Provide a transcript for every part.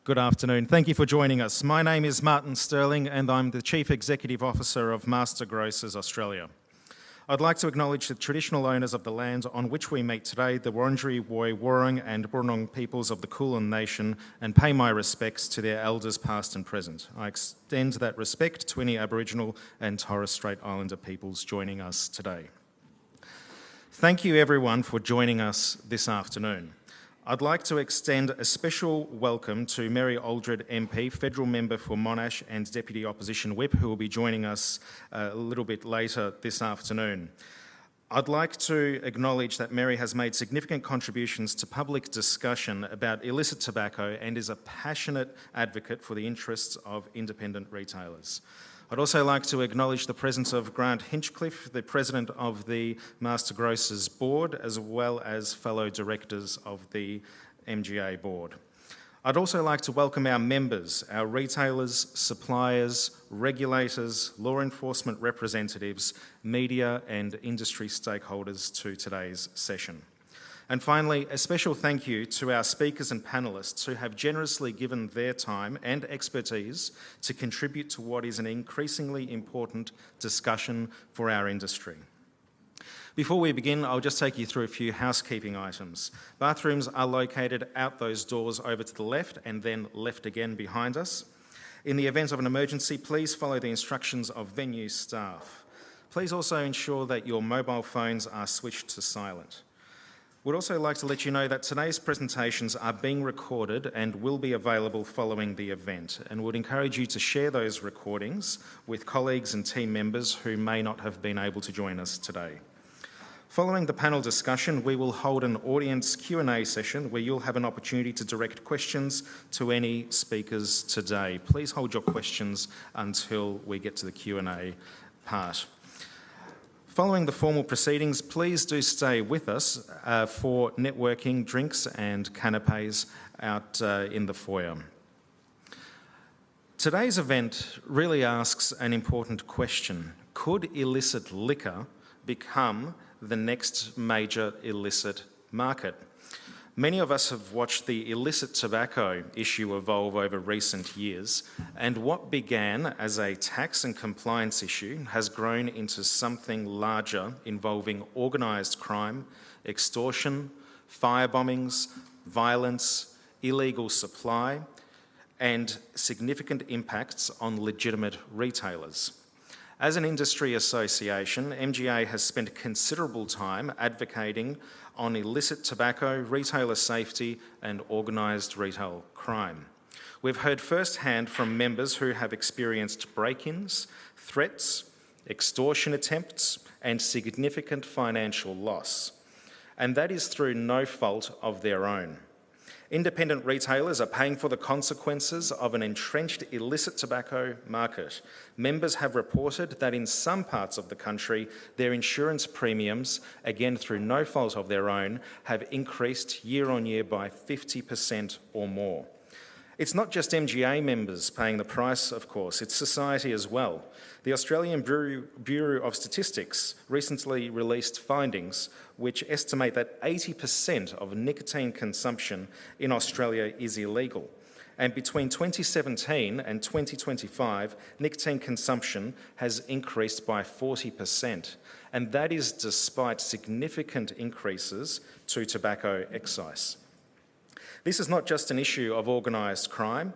Good afternoon. Thank you for joining us. My name is Martin Stirling and I'm the Chief Executive Officer of Master Grocers Australia. I'd like to acknowledge the traditional owners of the land on which we meet today, the Wurundjeri Woi Wurrung and Boonwurrung peoples of the Kulin Nation, and pay my respects to their elders past and present. I extend that respect to any Aboriginal and Torres Strait Islander peoples joining us today. Thank you everyone for joining us this afternoon. I'd like to extend a special welcome to Mary Aldred MP, Federal Member for Monash and Deputy Opposition Whip, who will be joining us a little bit later this afternoon. I'd like to acknowledge that Mary has made significant contributions to public discussion about illicit tobacco and is a passionate advocate for the interests of independent retailers. I'd also like to acknowledge the presence of Grant Hinchcliffe, the President of the Master Grocers Board, as well as fellow directors of the MGA Board. I'd also like to welcome our members, our retailers, suppliers, regulators, law enforcement representatives, media and industry stakeholders to today's session. And finally, a special thank you to our speakers and panellists who have generously given their time and expertise to contribute to what is an increasingly important discussion for our industry. Before we begin, I'll just take you through a few housekeeping items. Bathrooms are located out those doors over to the left and then left again behind us. In the event of an emergency, please follow the instructions of venue staff. Please also ensure that your mobile phones are switched to silent. We'd also like to let you know that today's presentations are being recorded and will be available following the event, and would encourage you to share those recordings with colleagues and team members who may not have been able to join us today. Following the panel discussion, we will hold an audience Q&A session where you'll have an opportunity to direct questions to any speakers today. Please hold your questions until we get to the Q&A part. Following the formal proceedings, please do stay with us for networking, drinks and canapes out in the foyer. Today's event really asks an important question. Could illicit liquor become the next major illicit market? Many of us have watched the illicit tobacco issue evolve over recent years, and what began as a tax and compliance issue has grown into something larger involving organised crime, extortion, firebombings, violence, illegal supply, and significant impacts on legitimate retailers. As an industry association, MGA has spent considerable time advocating on illicit tobacco, retailer safety and organised retail crime. We've heard firsthand from members who have experienced break-ins, threats, extortion attempts and significant financial loss, and that is through no fault of their own. Independent retailers are paying for the consequences of an entrenched illicit tobacco market. Members have reported that in some parts of the country, their insurance premiums, again through no fault of their own, have increased year on year by 50% or more. It's not just MGA members paying the price, of course, it's society as well. The Australian Bureau of Statistics recently released findings which estimate that 80% of nicotine consumption in Australia is illegal. And between 2017 and 2025, nicotine consumption has increased by 40%. And that is despite significant increases to tobacco excise. This is not just an issue of organised crime,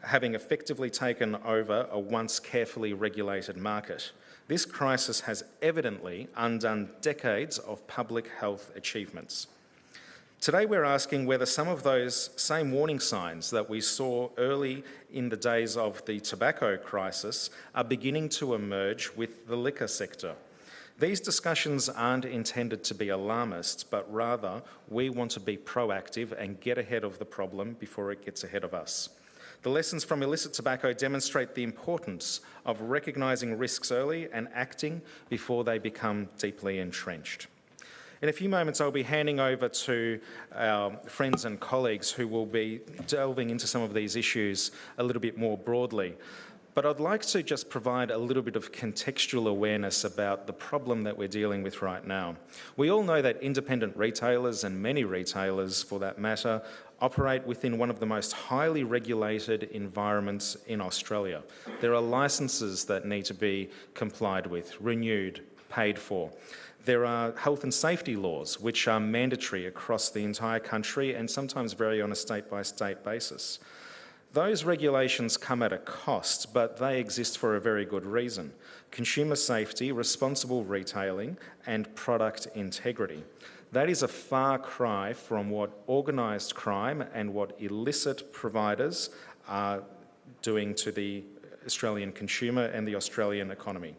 having effectively taken over a once carefully regulated market. This crisis has evidently undone decades of public health achievements. Today we're asking whether some of those same warning signs that we saw early in the days of the tobacco crisis are beginning to emerge with the liquor sector. These discussions aren't intended to be alarmist, but rather we want to be proactive and get ahead of the problem before it gets ahead of us. The lessons from illicit tobacco demonstrate the importance of recognising risks early and acting before they become deeply entrenched. In a few moments, I'll be handing over to our friends and colleagues who will be delving into some of these issues a little bit more broadly. But I'd like to just provide a little bit of contextual awareness about the problem that we're dealing with right now. We all know that independent retailers, and many retailers for that matter, operate within one of the most highly regulated environments in Australia. There are licences that need to be complied with, renewed, paid for. There are health and safety laws which are mandatory across the entire country and sometimes vary on a state-by-state basis. Those regulations come at a cost, but they exist for a very good reason: consumer safety, responsible retailing, and product integrity. That is a far cry from what organised crime and what illicit providers are doing to the Australian consumer and the Australian economy.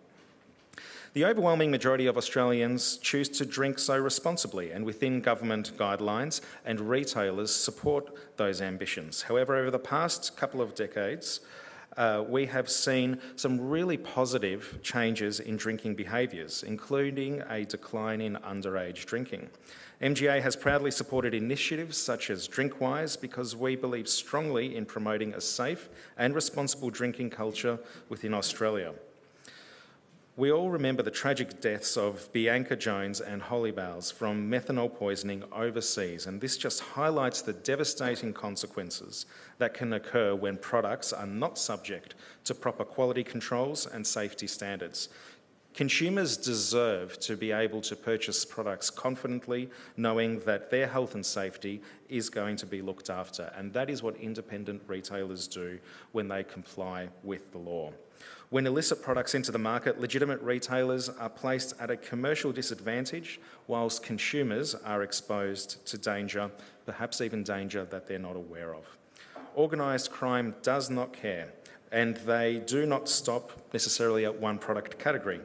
The overwhelming majority of Australians choose to drink so responsibly and within government guidelines, and retailers support those ambitions. However, over the past couple of decades, we have seen some really positive changes in drinking behaviours, including a decline in underage drinking. MGA has proudly supported initiatives such as Drinkwise because we believe strongly in promoting a safe and responsible drinking culture within Australia. We all remember the tragic deaths of Bianca Jones and Holly Bowles from methanol poisoning overseas, and this just highlights the devastating consequences that can occur when products are not subject to proper quality controls and safety standards. Consumers deserve to be able to purchase products confidently, knowing that their health and safety is going to be looked after, and that is what independent retailers do when they comply with the law. When illicit products enter the market, legitimate retailers are placed at a commercial disadvantage, whilst consumers are exposed to danger, perhaps even danger that they're not aware of. Organised crime does not care, and they do not stop necessarily at one product category.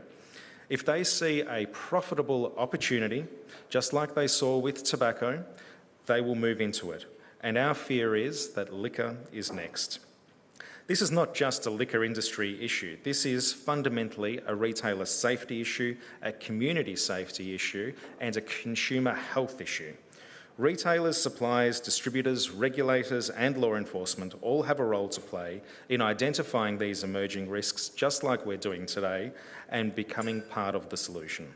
If they see a profitable opportunity, just like they saw with tobacco, they will move into it. And our fear is that liquor is next. This is not just a liquor industry issue. This is fundamentally a retailer safety issue, a community safety issue, and a consumer health issue. Retailers, suppliers, distributors, regulators, and law enforcement all have a role to play in identifying these emerging risks, just like we're doing today, and becoming part of the solution.